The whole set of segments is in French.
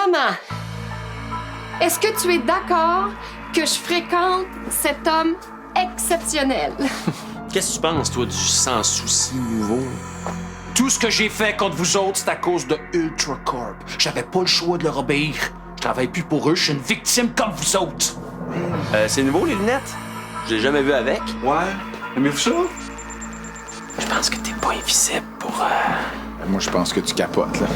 Maman, est-ce que tu es d'accord que je fréquente cet homme exceptionnel? Qu'est-ce que tu penses, toi, du sans-souci nouveau? Tout ce que j'ai fait contre vous autres, c'est à cause de Ultra Corp. J'avais pas le choix de leur obéir. Je travaille plus pour eux, je suis une victime comme vous autres. C'est nouveau, les lunettes? Je l'ai jamais vu avec. Ouais, aimez-vous ça? Je pense que t'es pas invisible pour... Moi, je pense que tu capotes, là.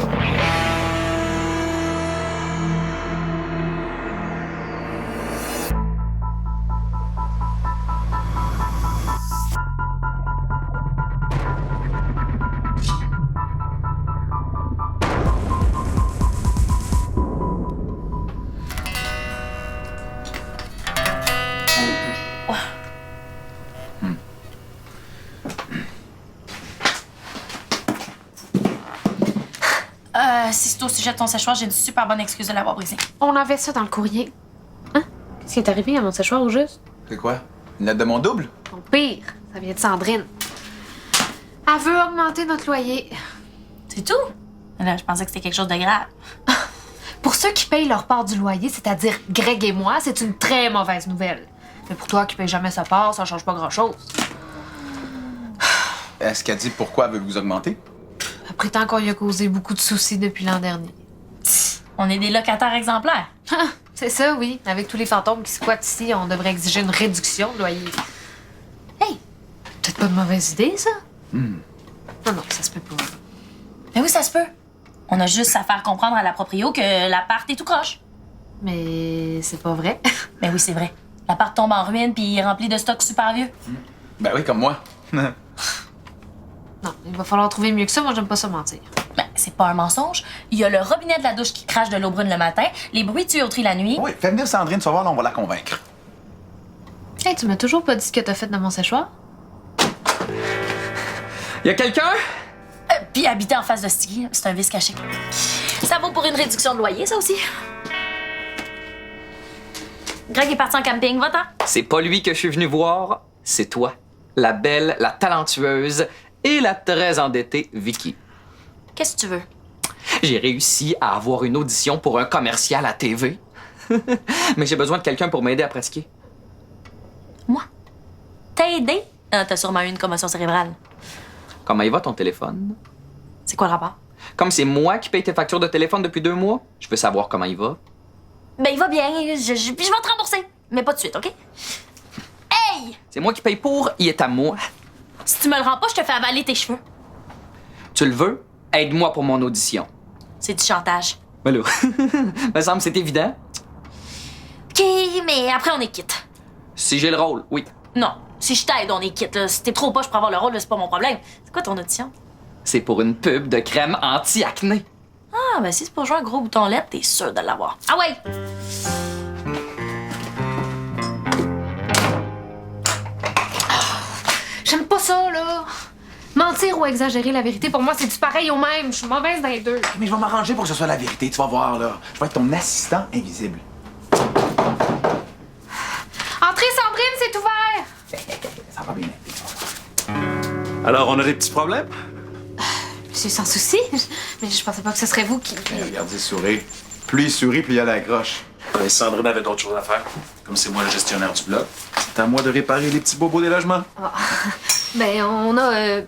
Si c'est au sujet de ton séchoir, j'ai une super bonne excuse de l'avoir brisé. On avait ça dans le courrier. Hein? Qu'est-ce qui est arrivé à mon séchoir au juste? C'est quoi? Une lettre de mon double? Au pire, ça vient de Sandrine. Elle veut augmenter notre loyer. C'est tout? Là, je pensais que c'était quelque chose de grave. Pour ceux qui payent leur part du loyer, c'est-à-dire Greg et moi, c'est une très mauvaise nouvelle. Mais pour toi qui paye jamais sa part, ça change pas grand-chose. Est-ce qu'elle dit pourquoi elle veut vous augmenter? Elle prétend qu'on lui a causé beaucoup de soucis depuis l'an dernier. On est des locataires exemplaires. C'est ça, oui. Avec tous les fantômes qui squattent ici, on devrait exiger une réduction de loyer. Hey! Peut-être pas de mauvaise idée, ça? Non, non, ça se peut pas. Mais oui, ça se peut. On a juste à faire comprendre à la proprio que l'appart est tout croche. Mais c'est pas vrai. Mais oui, c'est vrai. L'appart tombe en ruine puis il est rempli de stocks super vieux. Ben oui, comme moi. Non, il va falloir trouver mieux que ça. Moi, j'aime pas ça mentir. Ben, c'est pas un mensonge. Il y a le robinet de la douche qui crache de l'eau brune le matin, les bruits de tuyauterie la nuit. Oui, fais venir Sandrine, tu vas voir, là, on va la convaincre. Hey, tu m'as toujours pas dit ce que t'as fait dans mon séchoir? Y a quelqu'un? Puis habiter en face de Stiggy, c'est un vice caché. Ça vaut pour une réduction de loyer, ça aussi. Greg est parti en camping, va-t'en. C'est pas lui que je suis venu voir, c'est toi. La belle, la talentueuse et la très endettée Vicky. Qu'est-ce que tu veux? J'ai réussi à avoir une audition pour un commercial à TV. Mais j'ai besoin de quelqu'un pour m'aider à pratiquer. Moi? T'as aidé? Ah, t'as sûrement eu une commotion cérébrale. Comment il va ton téléphone? C'est quoi le rapport? Comme c'est moi qui paye tes factures de téléphone depuis 2 mois, je veux savoir comment il va. Ben, il va bien. Je vais te rembourser. Mais pas de suite, OK? Hey! C'est moi qui paye pour, il est à moi. Si tu me le rends pas, je te fais avaler tes cheveux. Tu le veux? Aide-moi pour mon audition. C'est du chantage. Ben là, me semble que c'est évident. OK, mais après, on est quitte. Si j'ai le rôle, oui. Non, si je t'aide, on est quitte. Là. Si t'es trop poche pour avoir le rôle, là, c'est pas mon problème. C'est quoi ton audition? C'est pour une pub de crème anti-acné. Ah, ben si c'est pour jouer un gros bouton LED, t'es sûr de l'avoir. Ah ouais! J'aime pas ça, là. Mentir ou exagérer la vérité, pour moi, c'est du pareil au même. Je suis mauvaise dans les deux. Mais je vais m'arranger pour que ce soit la vérité, tu vas voir, là. Je vais être ton assistant invisible. Entrez, Sandrine, c'est ouvert! Ça va bien. Alors, on a des petits problèmes? C'est sans souci. Mais je pensais pas que ce serait vous qui... Regardez, souris. Plus il sourit, plus il a la croche. Sandrine avait d'autres choses à faire. Comme c'est moi le gestionnaire du blog, c'est à moi de réparer les petits bobos des logements. Ben, on a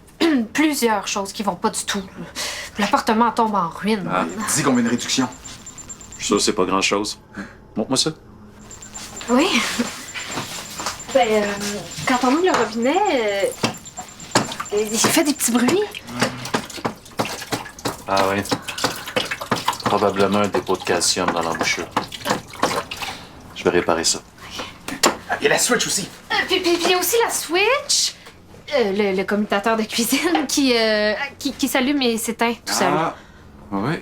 plusieurs choses qui vont pas du tout. L'appartement tombe en ruine. Ah, dis qu'on veut une réduction. Je suis sûr que c'est pas grand-chose. Montre-moi ça. Oui. Ben, quand on ouvre le robinet, il fait des petits bruits. Ah oui. Probablement un dépôt de calcium dans l'embouchure. Je vais réparer ça. Il y a la Switch aussi. Puis il y a aussi la Switch. Le commutateur de cuisine qui s'allume et s'éteint tout seul. Ah, oui.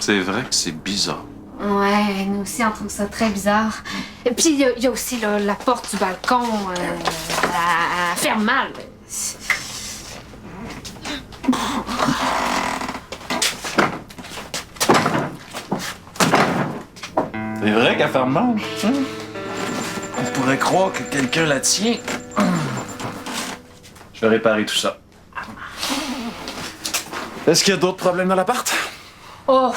C'est vrai que c'est bizarre. Ouais, nous aussi, on trouve ça très bizarre. Et puis, il y a aussi là, la porte du balcon. Elle ferme mal. C'est vrai qu'elle ferme mal. On pourrait croire que quelqu'un la tient. Je vais réparer tout ça. Est-ce qu'il y a d'autres problèmes dans l'appart? Oh,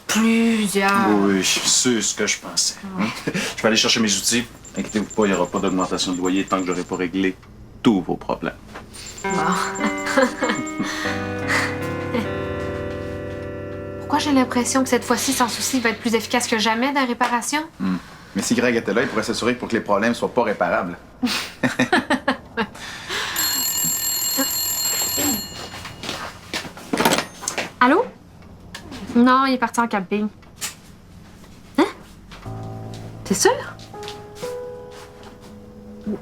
Plusieurs. Oui, c'est ce que je pensais. Je vais aller chercher mes outils. Inquiétez-vous pas, il n'y aura pas d'augmentation de loyer tant que j'aurai pas réglé tous vos problèmes. Pourquoi j'ai l'impression que cette fois-ci, Sans Souci va être plus efficace que jamais dans la réparation? Mais si Greg était là, il pourrait s'assurer pour que les problèmes soient pas réparables. Allô? Non, il est parti en camping. Hein? T'es sûr?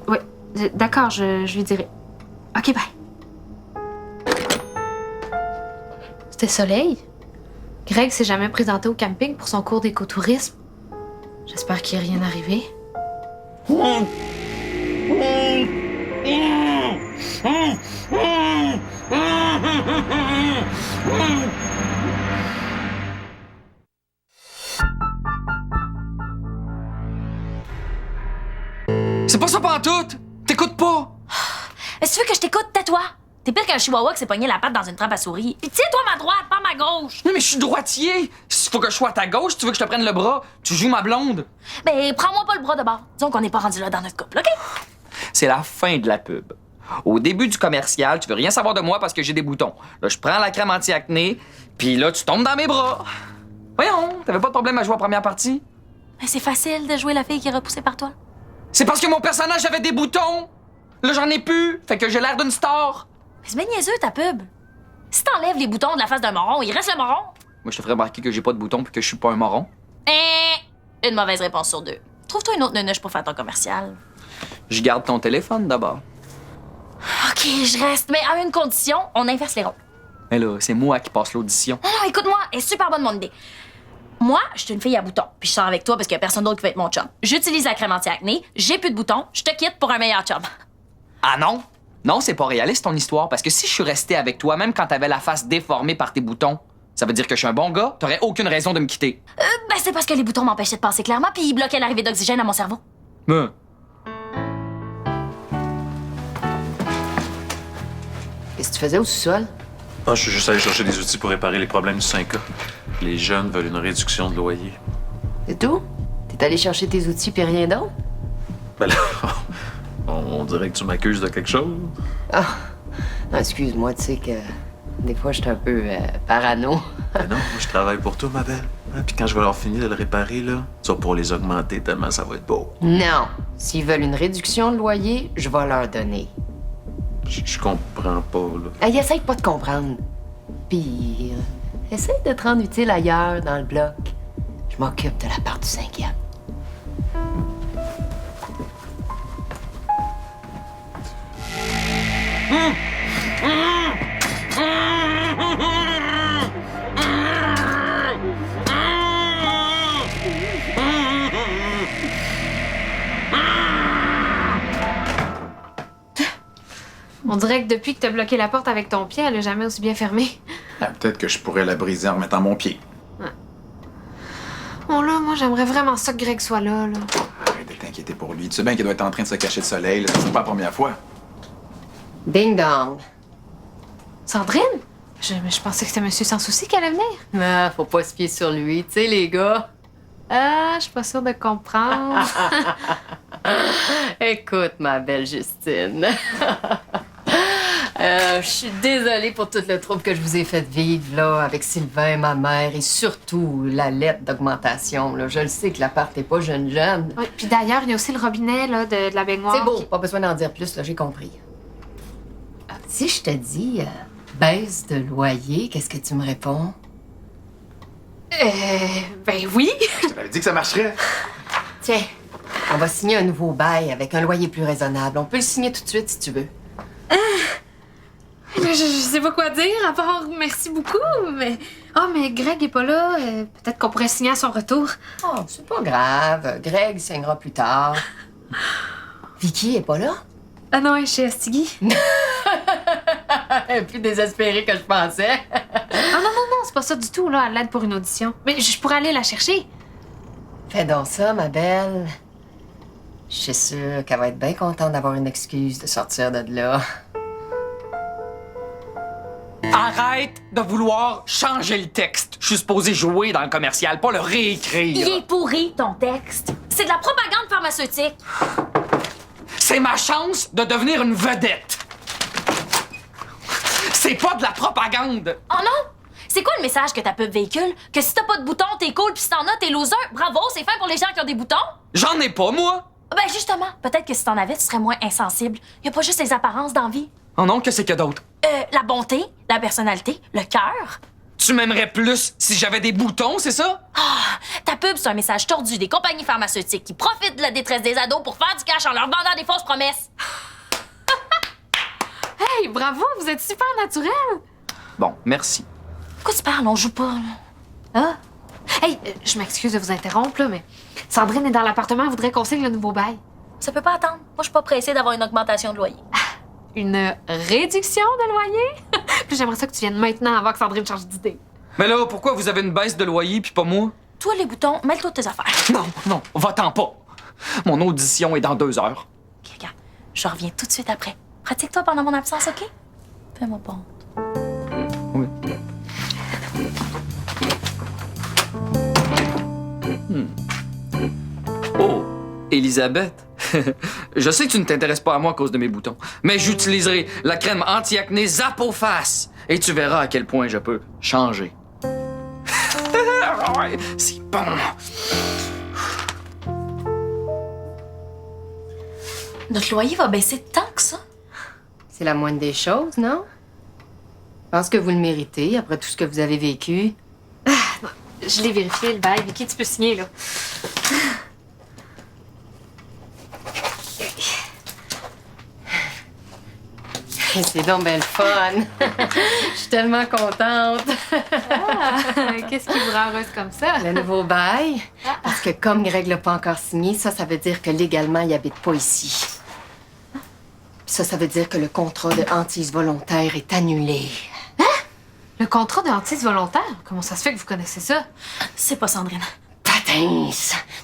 Oui, d'accord, je lui dirai. OK, bye. C'était Soleil? Greg s'est jamais présenté au camping pour son cours d'écotourisme. J'espère qu'il n'y a rien arrivé. C'est pas ça pantoute! T'écoutes pas! Est-ce que tu veux que je t'écoute, tais-toi? T'es pire qu'un chihuahua qui s'est pogné la patte dans une trappe à souris. Puis tiens-toi ma droite, pas ma gauche! Non, mais je suis droitier! S'il faut que je sois à ta gauche, tu veux que je te prenne le bras, tu joues ma blonde. Ben, prends-moi pas le bras de bord. Disons qu'on n'est pas rendu là dans notre couple, OK? C'est la fin de la pub. Au début du commercial, tu veux rien savoir de moi parce que j'ai des boutons. Là, je prends la crème anti-acné, puis là, tu tombes dans mes bras. Voyons, t'avais pas de problème à jouer en première partie? Ben, c'est facile de jouer la fille qui est repoussée par toi. C'est parce que mon personnage avait des boutons! Là, j'en ai plus, fait que j'ai l'air d'une star. Mais c'est bien niaiseux, ta pub. Si t'enlèves les boutons de la face d'un moron, il reste le moron. Moi, je te ferais remarquer que j'ai pas de boutons puis que je suis pas un moron. Une mauvaise réponse sur deux. Trouve-toi une autre nunuche pour faire ton commercial. Je garde ton téléphone d'abord. OK, je reste, mais à une condition, on inverse les rôles. Mais là, c'est moi qui passe l'audition. Non, non, écoute-moi, elle est super bonne mon idée. Moi, je suis une fille à boutons, puis je sors avec toi parce qu'il y a personne d'autre qui va être mon chum. J'utilise la crème anti-acné, j'ai plus de boutons, je te quitte pour un meilleur chum. Ah non? Non, c'est pas réaliste ton histoire, parce que si je suis resté avec toi, même quand t'avais la face déformée par tes boutons, ça veut dire que je suis un bon gars, t'aurais aucune raison de me quitter. Ben, c'est parce que les boutons m'empêchaient de penser clairement, puis ils bloquaient l'arrivée d'oxygène à mon cerveau. Mais... Qu'est-ce que tu faisais au sous-sol? Ah, je suis juste allé chercher des outils pour réparer les problèmes du 5A. Les jeunes veulent une réduction de loyer. C'est tout? T'es allé chercher tes outils puis rien d'autre? Ben là, on dirait que tu m'accuses de quelque chose. Ah! Non, excuse-moi, tu sais que des fois, je suis un peu parano. Ben non, moi, je travaille pour toi, ma belle. Hein, puis quand je vais leur finir de le réparer, là, tu vas pouvoir les augmenter tellement ça va être beau. Non! S'ils veulent une réduction de loyer, je vais leur donner. Je comprends pas, là. Hey, essaye pas de comprendre. Pire, essaye de te rendre utile ailleurs, dans le bloc. Je m'occupe de la part du 5e. On dirait que depuis que t'as bloqué la porte avec ton pied, elle a jamais aussi bien fermé. Ah, peut-être que je pourrais la briser en remettant mon pied. Oh là, moi, j'aimerais vraiment ça que Greg soit là. Arrête de t'inquiéter pour lui. Tu sais bien qu'il doit être en train de se cacher de soleil. Là. C'est pas la première fois. Ding dong! Sandrine? Je pensais que c'était Monsieur Sans Souci qui allait venir. Ah, faut pas se fier sur lui, tu sais, les gars. Ah, je suis pas sûre de comprendre. Écoute, ma belle Justine. Je suis désolée pour tout le trouble que je vous ai fait vivre, là, avec Sylvain, ma mère, et surtout la lettre d'augmentation, là. Je le sais que l'appart n'est pas jeune. Oui, puis d'ailleurs, il y a aussi le robinet, là, de la baignoire. C'est beau, pas besoin d'en dire plus, là, j'ai compris. Si je te dis baisse de loyer, qu'est-ce que tu me réponds? Ben oui. Je t'avais dit que ça marcherait. Tiens, on va signer un nouveau bail avec un loyer plus raisonnable. On peut le signer tout de suite si tu veux. Je sais pas quoi dire, à part merci beaucoup, mais... Ah, mais Greg est pas là. Peut-être qu'on pourrait signer à son retour. Oh, c'est pas grave. Greg signera plus tard. Vicky est pas là? Ah non, elle est chez Astigui. Elle est plus désespérée que je pensais. Ah non, c'est pas ça du tout, là. Elle l'aide pour une audition. Mais je pourrais aller la chercher. Fais donc ça, ma belle. Je suis sûre qu'elle va être bien contente d'avoir une excuse de sortir de là. Arrête de vouloir changer le texte. Je suis supposé jouer dans le commercial, pas le réécrire. Il est pourri, ton texte. C'est de la propagande pharmaceutique. C'est ma chance de devenir une vedette. C'est pas de la propagande. Oh non! C'est quoi le message que ta pub véhicule? Que si t'as pas de boutons, t'es cool, puis si t'en as, t'es loser? Bravo, c'est fait pour les gens qui ont des boutons? J'en ai pas, moi. Ben justement, peut-être que si t'en avais, tu serais moins insensible. Y a pas juste les apparences d'envie. Oh non, qu'est-ce que d'autre? La bonté, la personnalité, le cœur. Tu m'aimerais plus si j'avais des boutons, c'est ça? Ah, ta pub, c'est un message tordu des compagnies pharmaceutiques qui profitent de la détresse des ados pour faire du cash en leur vendant des fausses promesses. Hey, bravo, vous êtes super naturel. Bon, merci. Pourquoi tu parles? On joue pas, là. Ah! Hey, je m'excuse de vous interrompre, là, mais Sandrine est dans l'appartement, elle voudrait qu'on signe le nouveau bail. Ça peut pas attendre. Moi, je suis pas pressée d'avoir une augmentation de loyer. Une réduction de loyer? Puis j'aimerais ça que tu viennes maintenant avant que Sandrine change d'idée. Mais là, pourquoi vous avez une baisse de loyer puis pas moi? Toi, les boutons, mêle-toi de tes affaires. Non, va-t'en pas. Mon audition est dans 2 heures. OK, regarde, je reviens tout de suite après. Pratique-toi pendant mon absence, OK? Fais-moi pas honte. Oui. Oh, Elisabeth. Je sais que tu ne t'intéresses pas à moi à cause de mes boutons, mais j'utiliserai la crème anti-acné Zapoface et tu verras à quel point je peux changer. C'est bon. Notre loyer va baisser tant que ça? C'est la moindre des choses, non? Je pense que vous le méritez après tout ce que vous avez vécu. Je l'ai vérifié, le bail. Vicky, tu peux signer, là. C'est donc belle fun. Je suis tellement contente. Qu'est-ce qui vous rend heureuse comme ça? Le nouveau bail. Parce que comme Greg l'a pas encore signé, ça veut dire que légalement, il habite pas ici. Ça veut dire que le contrat de hantise volontaire est annulé. Le contrat de hantise volontaire? Comment ça se fait que vous connaissez ça? C'est pas Sandrine. Patins!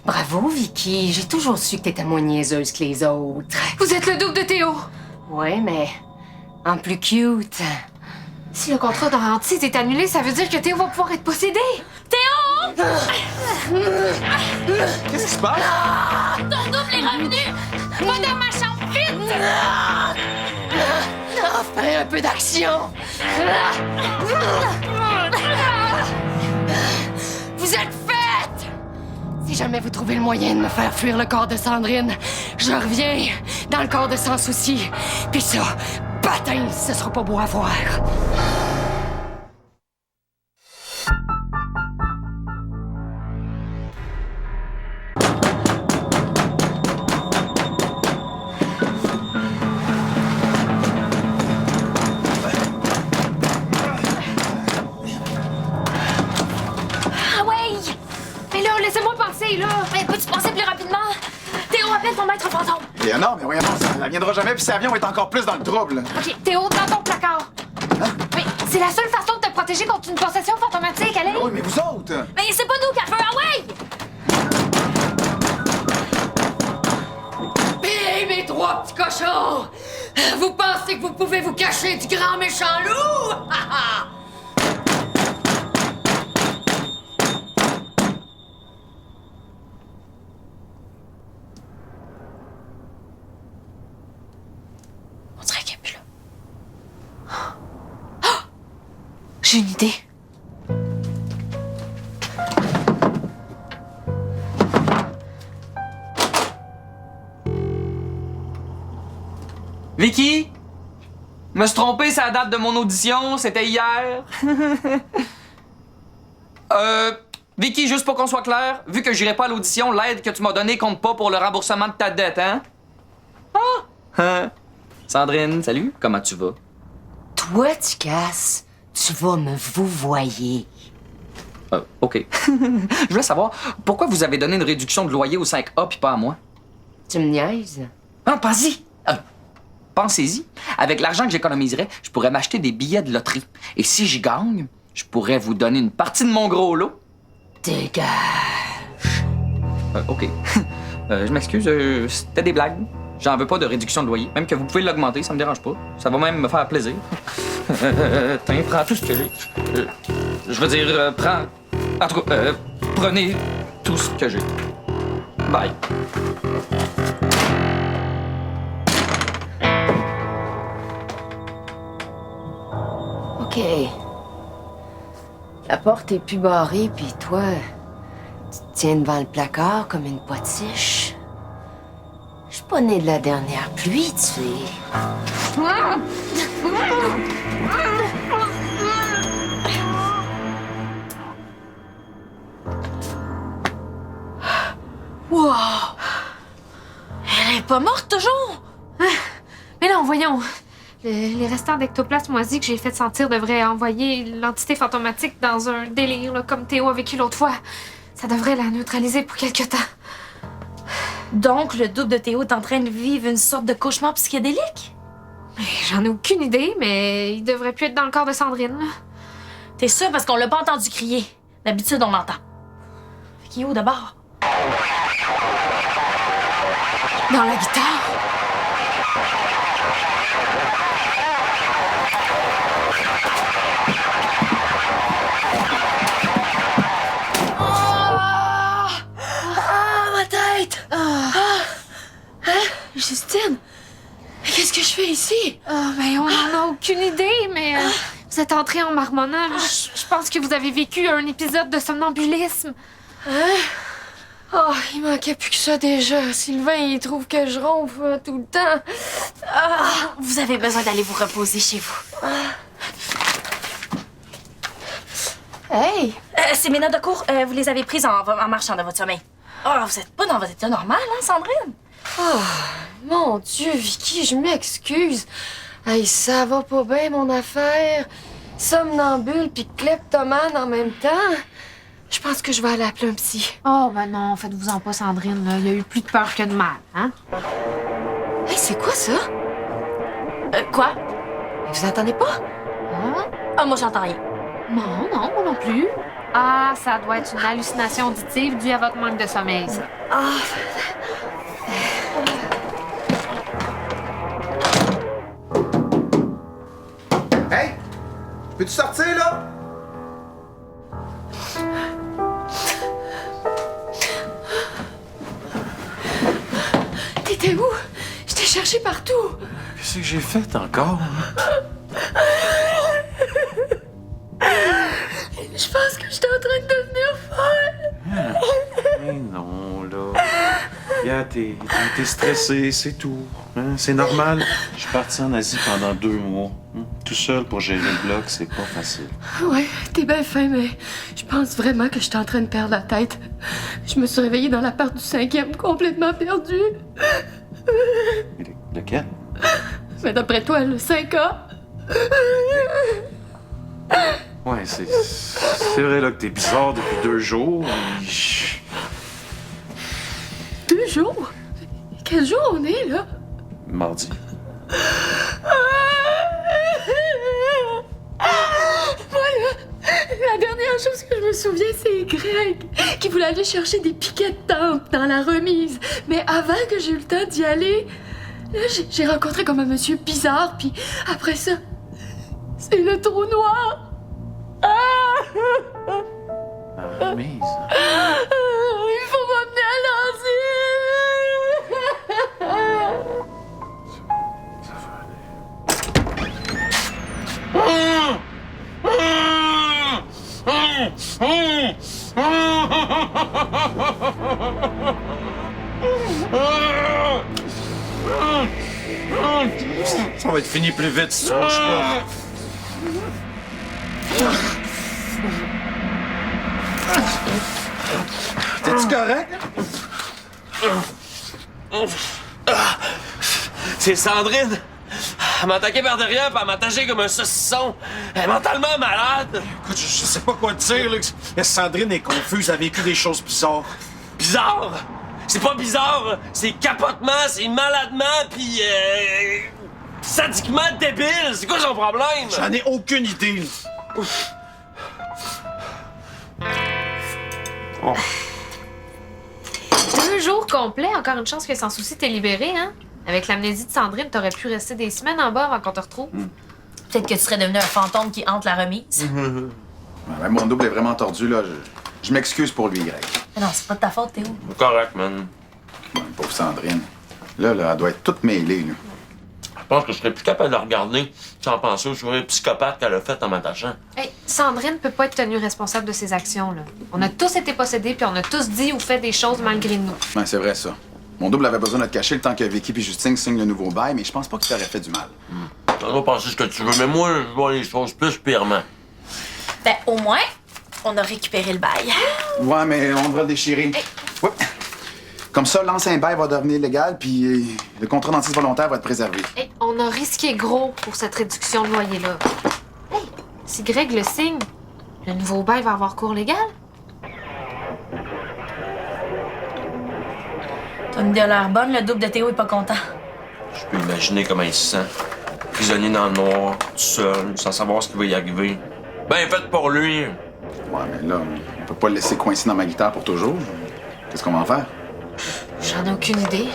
Bravo, Vicky. J'ai toujours su que t'étais moins niaiseuse que les autres. Vous êtes le double de Théo! Ouais, mais en plus cute. Si le contrat de hantise est annulé, ça veut dire que Théo va pouvoir être possédé! Théo! Qu'est-ce qui se passe? Ton double est revenu! Va dans ma chambre, vite! Enfin, un peu d'action! Vous êtes faite! Si jamais vous trouvez le moyen de me faire fuir le corps de Sandrine, je reviens dans le corps de Sans Souci. Puis ça, patin, ce sera pas beau à voir. Ah ouais! Mais là, laissez-moi passer, là! Mais peux-tu passer plus rapidement? Théo, appelle ton maître fantôme! Léonore, mais voyons, ça viendra jamais, puis cet avion est encore plus dans le trouble. OK, Théo, dans ton placard! Oui, c'est la seule façon de te protéger contre une possession fantomatique, allez! Oui, mais vous autres! Mais c'est pas nous qui a fait, ah ouais! Hé, mes 3 petits cochons! Vous pensez que vous pouvez vous cacher du grand méchant loup? On dirait qu'il est plus là. J'ai une idée. Vicky? Me suis trompé, c'est la date de mon audition, c'était hier. Vicky, juste pour qu'on soit clair, vu que j'irai pas à l'audition, l'aide que tu m'as donnée compte pas pour le remboursement de ta dette, hein? Ah! Sandrine, salut, comment tu vas? Toi, tu casses, tu vas me vouvoyer. OK. Je voulais savoir, pourquoi vous avez donné une réduction de loyer au 5A puis pas à moi? Tu me niaises? Ah, pensez-y! Pensez-y. Avec l'argent que j'économiserais, je pourrais m'acheter des billets de loterie. Et si j'y gagne, je pourrais vous donner une partie de mon gros lot. Dégage. OK. Je m'excuse, c'était des blagues. J'en veux pas de réduction de loyer. Même que vous pouvez l'augmenter, ça me dérange pas. Ça va même me faire plaisir. Tiens, prends tout ce que j'ai. Je veux dire, prends... En tout cas, prenez tout ce que j'ai. Bye. OK. La porte est plus barrée, puis toi, tu te tiens devant le placard comme une potiche. Je suis pas née de la dernière pluie, tu sais. Wow! Elle est pas morte, toujours? Mais non, voyons. Les restants d'ectoplasme moisi que j'ai fait sentir devraient envoyer l'entité fantomatique dans un délire, là, comme Théo a vécu l'autre fois. Ça devrait la neutraliser pour quelque temps. Donc, le double de Théo est en train de vivre une sorte de cauchemar psychédélique? J'en ai aucune idée, mais il devrait plus être dans le corps de Sandrine. Là. T'es sûr parce qu'on l'a pas entendu crier. D'habitude, on l'entend. Fait qu'il est où d'abord? Dans la guitare. Ma tête! Justine? Qu'est-ce que je fais ici? Ben, on n'en a aucune idée, mais vous êtes entrée en marmonnant. Je pense que vous avez vécu un épisode de somnambulisme. Oh, il manquait plus que ça déjà. Sylvain, il trouve que je ronfle tout le temps. Vous avez besoin d'aller vous reposer chez vous. Hey! Ces mes notes de cours, vous les avez prises en marchant de votre sommeil. Oh, vous êtes pas dans votre état normal, hein, Sandrine? Mon Dieu, Vicky, je m'excuse. Hey, ça va pas bien, mon affaire. Somnambule puis kleptomane en même temps. Je pense que je vais aller appeler un psy. Oh, ben non, faites-vous-en pas, Sandrine. Là. Il y a eu plus de peur que de mal, hein? Hey, c'est quoi ça? Quoi? Vous entendez pas? Ah, moi, j'entends rien. Non, moi non plus. Ah, ça doit être une hallucination auditive due à votre manque de sommeil, ça. Hey! Peux-tu sortir, là? T'étais où? Je t'ai cherché partout. Qu'est-ce que j'ai fait encore? Je pense que j'étais en train de devenir folle. Mais non, là. Regarde, t'es stressé, c'est tout. Hein? C'est normal. Je suis parti en Asie pendant 2 mois. Hein? Tout seul pour gérer le bloc, c'est pas facile. Ouais, t'es bien fin, mais je pense vraiment que j'étais en train de perdre la tête. Je me suis réveillée dans l'appart du 5e, complètement perdue. Mais lequel? Mais d'après toi, le 5A? Ouais, c'est vrai là que t'es bizarre depuis 2 jours. 2 jours? Quel jour on est, là? Mardi. Voilà! La dernière chose que je me souviens, c'est Greg qui voulait aller chercher des piquets de tente dans la remise. Mais avant que j'ai eu le temps d'y aller, là, j'ai rencontré comme un monsieur bizarre, puis après ça, c'est le trou noir. La remise. Il faut m'emmener à l'asile. Ça va aller. Ça va être fini plus vite si tu manges pas. T'es-tu correct? C'est Sandrine. Elle m'a attaqué par derrière, puis elle m'a attaché comme un saucisson. Elle est mentalement malade. Écoute, je sais pas quoi te dire, là. Sandrine est confuse, elle a vécu des choses bizarres. Bizarre? C'est pas bizarre, c'est capotement, c'est maladement, puis sadiquement débile. C'est quoi son problème? J'en ai aucune idée. Oh. 2 jours complets, encore une chance que Sans Souci t'es libéré, hein? Avec l'amnésie de Sandrine, t'aurais pu rester des semaines en bas avant qu'on te retrouve. Peut-être que tu serais devenu un fantôme qui hante la remise. Ouais, mon double est vraiment tordu, là. Je m'excuse pour lui, Greg. Mais non, c'est pas de ta faute, Théo. Correct, man. Ouais, pauvre Sandrine. Là, elle doit être toute mêlée, là. Je pense que je serais plus capable de la regarder sans penser au sourire psychopathe qu'elle a fait en m'attachant. Hey, Sandrine peut pas être tenue responsable de ses actions, là. On a tous été possédés, puis on a tous dit ou fait des choses malgré nous. Ouais, c'est vrai, ça. Mon double avait besoin de te cacher le temps que Vicky et Justine signent le nouveau bail, mais je pense pas qu'il t'aurait fait du mal. Tu dois penser ce que tu veux, mais moi, je vois les choses plus purement. Ben, au moins, on a récupéré le bail. Ouais, mais on devrait le déchirer. Ouais. Comme ça, l'ancien bail va devenir légal, puis le contrat d'entité volontaire va être préservé. Hey, on a risqué gros pour cette réduction de loyer-là. Hey, si Greg le signe, le nouveau bail va avoir cours légal? T'as une idée à l'air bonne, le double de Théo est pas content. Je peux imaginer comment il se sent. Prisonnier dans le noir, tout seul, sans savoir ce qui va y arriver. Ben fait pour lui. Ouais, mais là, on peut pas le laisser coincer dans ma guitare pour toujours. Qu'est-ce qu'on va en faire? J'en ai aucune idée.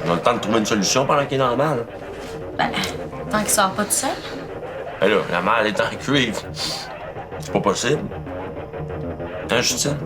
On a le temps de trouver une solution pendant qu'il est dans le mal. Ben, tant qu'il sort pas tout seul. Ben là, la malle est en cuivre. C'est pas possible. Hein, Justine?